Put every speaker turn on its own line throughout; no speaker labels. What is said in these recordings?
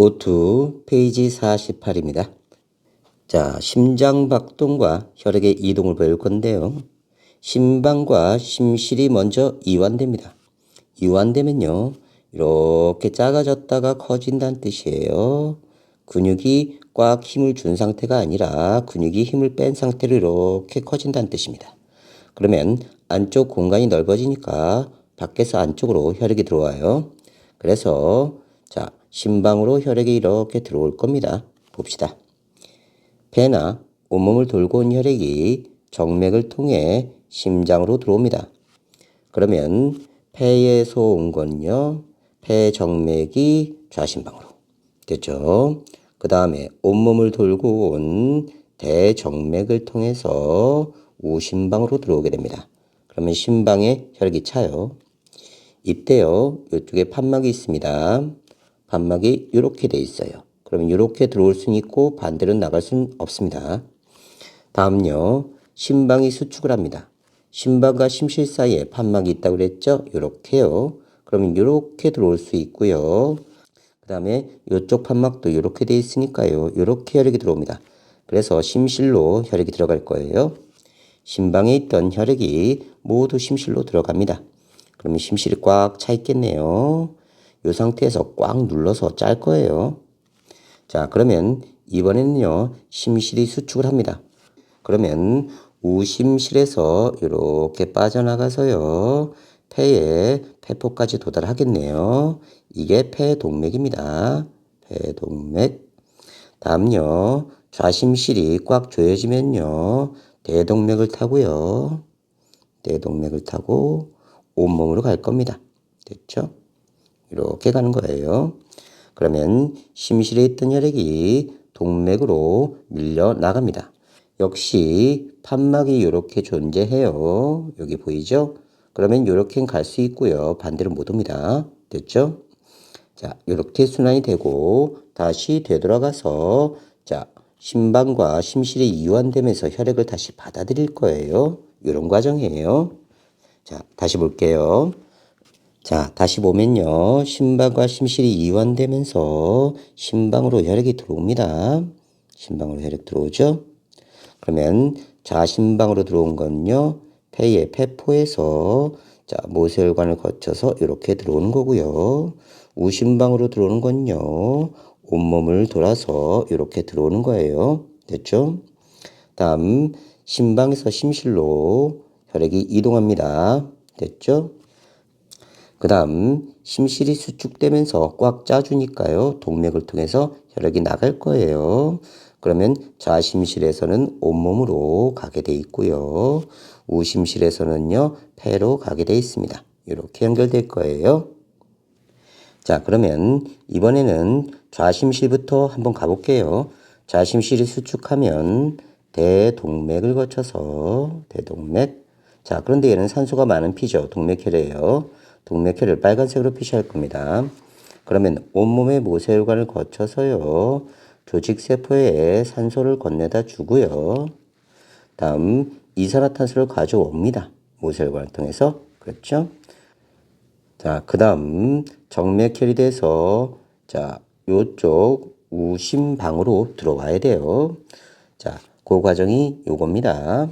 O2 페이지 48입니다. 자, 심장박동과 혈액의 이동을 배울 건데요. 심방과 심실이 먼저 이완됩니다. 이완되면요, 이렇게 작아졌다가 커진다는 뜻이에요. 근육이 꽉 힘을 준 상태가 아니라 근육이 힘을 뺀 상태로 이렇게 커진다는 뜻입니다. 그러면 안쪽 공간이 넓어지니까 밖에서 안쪽으로 혈액이 들어와요. 그래서 자, 심방으로 혈액이 이렇게 들어올 겁니다. 봅시다. 폐나 온몸을 돌고 온 혈액이 정맥을 통해 심장으로 들어옵니다. 그러면 폐에서 온 거는요, 폐정맥이 좌심방으로 됐죠. 그 다음에 온몸을 돌고 온 대정맥을 통해서 우심방으로 들어오게 됩니다. 그러면 심방에 혈액이 차요. 이때요, 이쪽에 판막이 있습니다. 판막이 이렇게 돼 있어요. 그러면 이렇게 들어올 수는 있고 반대로 나갈 수는 없습니다. 다음요, 심방이 수축을 합니다. 심방과 심실 사이에 판막이 있다고 그랬죠? 이렇게요. 그러면 이렇게 들어올 수 있고요. 그 다음에 이쪽 판막도 이렇게 돼 있으니까요. 이렇게 혈액이 들어옵니다. 그래서 심실로 혈액이 들어갈 거예요. 심방에 있던 혈액이 모두 심실로 들어갑니다. 그러면 심실이 꽉 차 있겠네요. 이 상태에서 꽉 눌러서 짤 거예요. 자, 그러면 이번에는요, 심실이 수축을 합니다. 그러면 우심실에서 이렇게 빠져나가서요, 폐에 폐포까지 도달하겠네요. 이게 폐동맥입니다. 폐동맥. 다음요, 좌심실이 꽉 조여지면요, 대동맥을 타고요. 대동맥을 타고 온몸으로 갈 겁니다. 됐죠? 이렇게 가는 거예요. 그러면 심실에 있던 혈액이 동맥으로 밀려 나갑니다. 역시 판막이 이렇게 존재해요. 여기 보이죠? 그러면 이렇게 갈 수 있고요. 반대로 못 옵니다. 됐죠? 자, 이렇게 순환이 되고 다시 되돌아가서 자, 심방과 심실이 이완되면서 혈액을 다시 받아들일 거예요. 이런 과정이에요. 자, 다시 볼게요. 자, 다시 보면요. 심방과 심실이 이완되면서 심방으로 혈액이 들어옵니다. 심방으로 혈액 들어오죠? 그러면 좌심방으로 들어온 건요. 폐의 폐포에서 자, 모세혈관을 거쳐서 이렇게 들어오는 거고요. 우심방으로 들어오는 건요. 온몸을 돌아서 이렇게 들어오는 거예요. 됐죠? 다음 심방에서 심실로 혈액이 이동합니다. 됐죠? 그 다음 심실이 수축되면서 꽉 짜주니까요. 동맥을 통해서 혈액이 나갈 거예요. 그러면 좌심실에서는 온몸으로 가게 돼 있고요. 우심실에서는요. 폐로 가게 돼 있습니다. 이렇게 연결될 거예요. 자, 그러면 이번에는 좌심실부터 한번 가볼게요. 좌심실이 수축하면 대동맥을 거쳐서 대동맥. 자, 그런데 얘는 산소가 많은 피죠. 동맥혈이에요. 동맥혈을 빨간색으로 표시할 겁니다. 그러면 온몸의 모세혈관을 거쳐서요. 조직세포에 산소를 건네다 주고요. 다음 이산화탄소를 가져옵니다. 모세혈관을 통해서. 그렇죠? 자, 그 다음 정맥혈이 돼서 자, 요쪽 우심방으로 들어와야 돼요. 자, 그 과정이 요겁니다.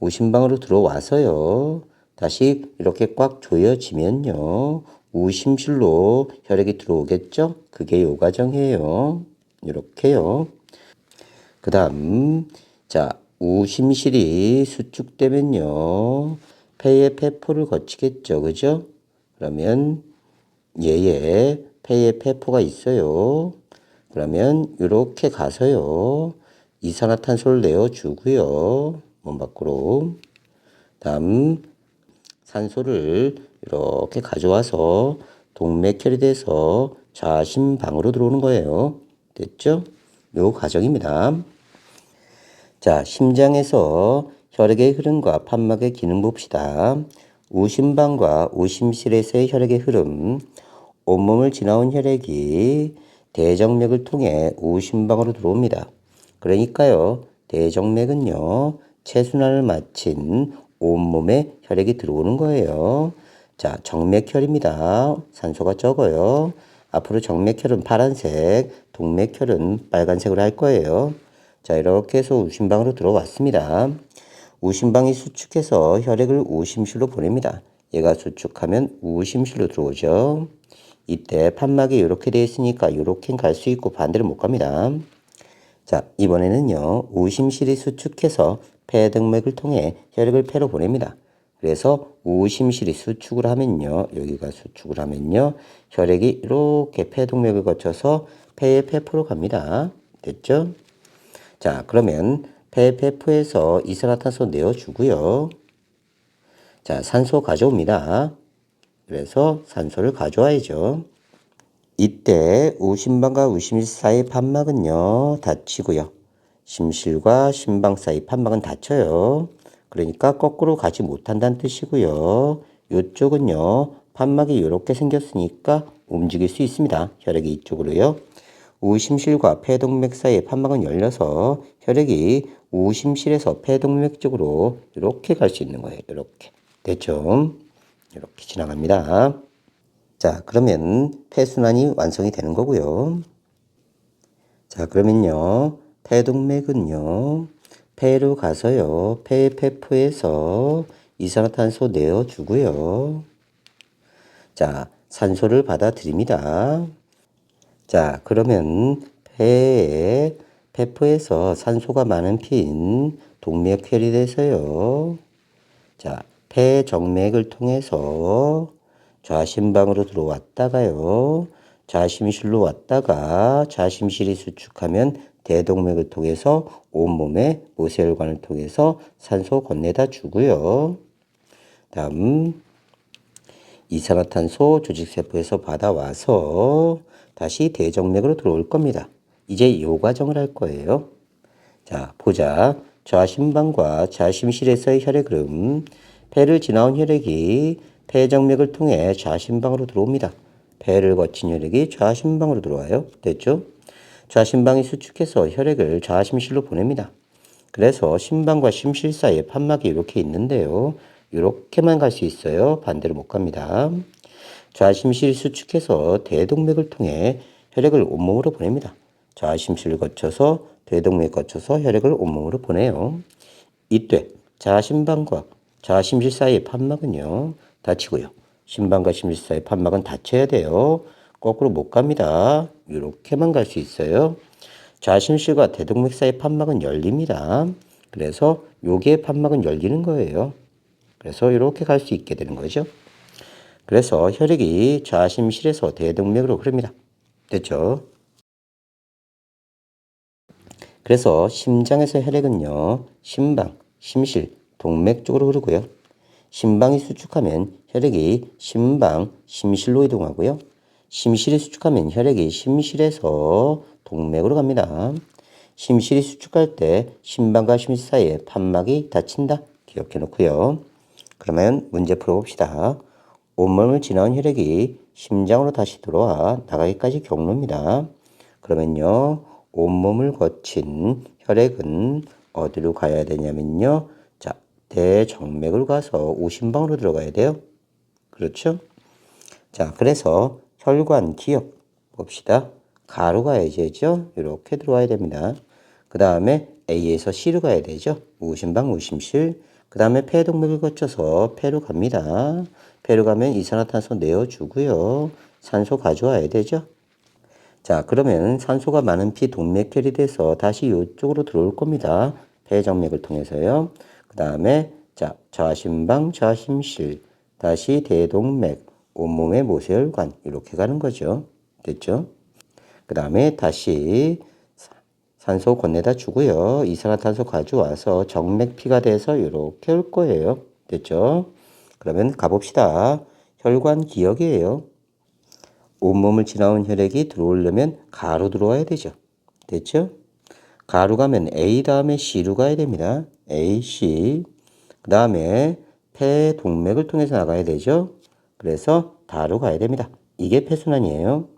우심방으로 들어와서요. 다시 이렇게 꽉 조여지면요. 우심실로 혈액이 들어오겠죠? 그게 요 과정이에요. 이렇게요. 그 다음 자, 우심실이 수축되면요. 폐의 폐포를 거치겠죠. 그죠? 그러면 얘의 폐에 폐포가 있어요. 그러면 이렇게 가서요. 이산화탄소를 내어주고요. 몸 밖으로. 다음 산소를 이렇게 가져와서 동맥혈이 돼서 좌심방으로 들어오는 거예요. 됐죠? 요 과정입니다. 자, 심장에서 혈액의 흐름과 판막의 기능 봅시다. 우심방과 우심실에서의 혈액의 흐름, 온몸을 지나온 혈액이 대정맥을 통해 우심방으로 들어옵니다. 그러니까요, 대정맥은요, 체순환을 마친 온몸에 혈액이 들어오는 거예요. 자, 정맥혈입니다. 산소가 적어요. 앞으로 정맥혈은 파란색, 동맥혈은 빨간색으로 할 거예요. 자, 이렇게 해서 우심방으로 들어왔습니다. 우심방이 수축해서 혈액을 우심실로 보냅니다. 얘가 수축하면 우심실로 들어오죠. 이때 판막이 이렇게 되어 있으니까 이렇게 갈 수 있고 반대로 못 갑니다. 자, 이번에는요. 우심실이 수축해서 폐동맥을 통해 혈액을 폐로 보냅니다. 그래서 우심실이 수축을 하면요. 여기가 수축을 하면요. 혈액이 이렇게 폐동맥을 거쳐서 폐의 폐포로 갑니다. 됐죠? 자, 그러면 폐 폐포에서 이산화탄소 내어주고요. 자, 산소 가져옵니다. 그래서 산소를 가져와야죠. 이때 우심방과 우심실 사이 판막은요 닫히고요. 심실과 심방 사이 판막은 닫혀요. 그러니까 거꾸로 가지 못한다는 뜻이고요. 이쪽은요 판막이 이렇게 생겼으니까 움직일 수 있습니다. 혈액이 이쪽으로요. 우심실과 폐동맥 사이의 판막은 열려서 혈액이 우심실에서 폐동맥 쪽으로 이렇게 갈 수 있는 거예요. 이렇게. 됐죠? 이렇게 지나갑니다. 자, 그러면 폐순환이 완성이 되는 거고요. 자, 그러면요. 폐동맥은요. 폐로 가서요. 폐의 폐포에서 이산화탄소 내어주고요. 자, 산소를 받아들입니다. 자, 그러면 폐의 폐포에서 산소가 많은 피인 동맥혈이 돼서요. 자, 폐정맥을 통해서 좌심방으로 들어왔다가요. 좌심실로 왔다가 좌심실이 수축하면 대동맥을 통해서 온몸에 모세혈관을 통해서 산소 건네다 주고요. 다음 이산화탄소 조직세포에서 받아와서 다시 대정맥으로 들어올 겁니다. 이제 이 과정을 할 거예요. 자, 보자. 좌심방과 좌심실에서의 혈액 흐름. 폐를 지나온 혈액이 폐정맥을 통해 좌심방으로 들어옵니다. 폐를 거친 혈액이 좌심방으로 들어와요. 됐죠? 좌심방이 수축해서 혈액을 좌심실로 보냅니다. 그래서 심방과 심실 사이에 판막이 이렇게 있는데요. 이렇게만 갈 수 있어요. 반대로 못 갑니다. 좌심실이 수축해서 대동맥을 통해 혈액을 온몸으로 보냅니다. 좌심실을 거쳐서 대동맥 거쳐서 혈액을 온몸으로 보내요. 이때 좌심방과 좌심실 사이의 판막은요. 닫히고요. 심방과 심실 사이의 판막은 닫혀야 돼요. 거꾸로 못 갑니다. 이렇게만 갈 수 있어요. 좌심실과 대동맥 사이의 판막은 열립니다. 그래서 여기에 판막은 열리는 거예요. 그래서 이렇게 갈 수 있게 되는 거죠. 그래서 혈액이 좌심실에서 대동맥으로 흐릅니다. 됐죠? 그래서 심장에서 혈액은요. 심방, 심실, 동맥 쪽으로 흐르고요. 심방이 수축하면 혈액이 심방, 심실로 이동하고요. 심실이 수축하면 혈액이 심실에서 동맥으로 갑니다. 심실이 수축할 때 심방과 심실 사이에 판막이 닫힌다. 기억해 놓고요. 그러면 문제 풀어봅시다. 온몸을 지나온 혈액이 심장으로 다시 들어와 나가기까지 경로입니다. 그러면요. 온몸을 거친 혈액은 어디로 가야 되냐면요. 자, 대정맥으로 가서 우심방으로 들어가야 돼요. 그렇죠? 자, 그래서 혈관 기억 봅시다. 가로 가야죠. 이렇게 들어와야 됩니다. 그 다음에 A에서 C로 가야 되죠. 우심방, 우심실. 그 다음에 폐동맥을 거쳐서 폐로 갑니다. 폐로 가면 이산화탄소 내어주고요. 산소 가져와야 되죠. 자, 그러면 산소가 많은 피 동맥혈이 돼서 다시 이쪽으로 들어올 겁니다. 폐정맥을 통해서요. 그 다음에 자, 좌심방, 좌심실, 다시 대동맥, 온몸의 모세혈관 이렇게 가는 거죠. 됐죠? 그 다음에 다시 산소 건네다 주고요. 이산화탄소 가져와서 정맥피가 돼서 이렇게 올 거예요. 됐죠? 그러면 가봅시다. 혈관 기억이에요. 온몸을 지나온 혈액이 들어오려면 가로 들어와야 되죠. 됐죠? 가로 가면 A 다음에 C로 가야 됩니다. A, C. 그 다음에 폐 동맥을 통해서 나가야 되죠. 그래서 다로 가야 됩니다. 이게 폐순환이에요.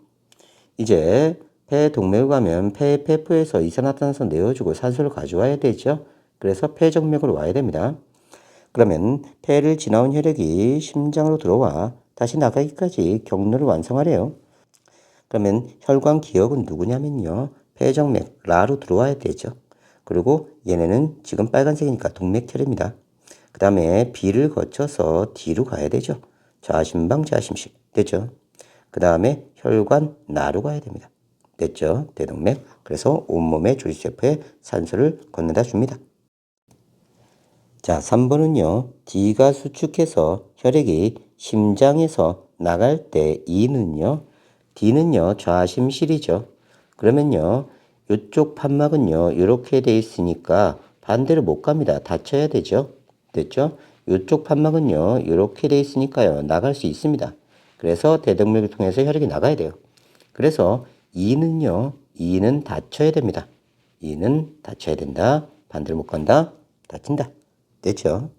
이제 폐 동맥을 가면 폐 폐포에서 이산화탄소 내어주고 산소를 가져와야 되죠. 그래서 폐정맥으로 와야 됩니다. 그러면 폐를 지나온 혈액이 심장으로 들어와 다시 나가기까지 경로를 완성하래요. 그러면 혈관 기역은 누구냐면요. 폐정맥, 라로 들어와야 되죠. 그리고 얘네는 지금 빨간색이니까 동맥혈입니다. 그 다음에 B를 거쳐서 D로 가야 되죠. 좌심방, 좌심실. 됐죠? 그 다음에 혈관, 나로 가야 됩니다. 됐죠? 대동맥. 그래서 온몸의 조직세포에 산소를 건네다 줍니다. 자, 3번은요. D가 수축해서 혈액이 심장에서 나갈 때 D는요 좌심실이죠. 그러면요 이쪽 판막은요 이렇게 돼 있으니까 반대로 못 갑니다. 닫혀야 되죠. 됐죠? 이쪽 판막은요 이렇게 돼 있으니까요 나갈 수 있습니다. 그래서 대동맥을 통해서 혈액이 나가야 돼요. 그래서 E는 닫혀야 됩니다. E는 닫혀야 된다. 반대로 못 간다. 닫힌다. 됐죠?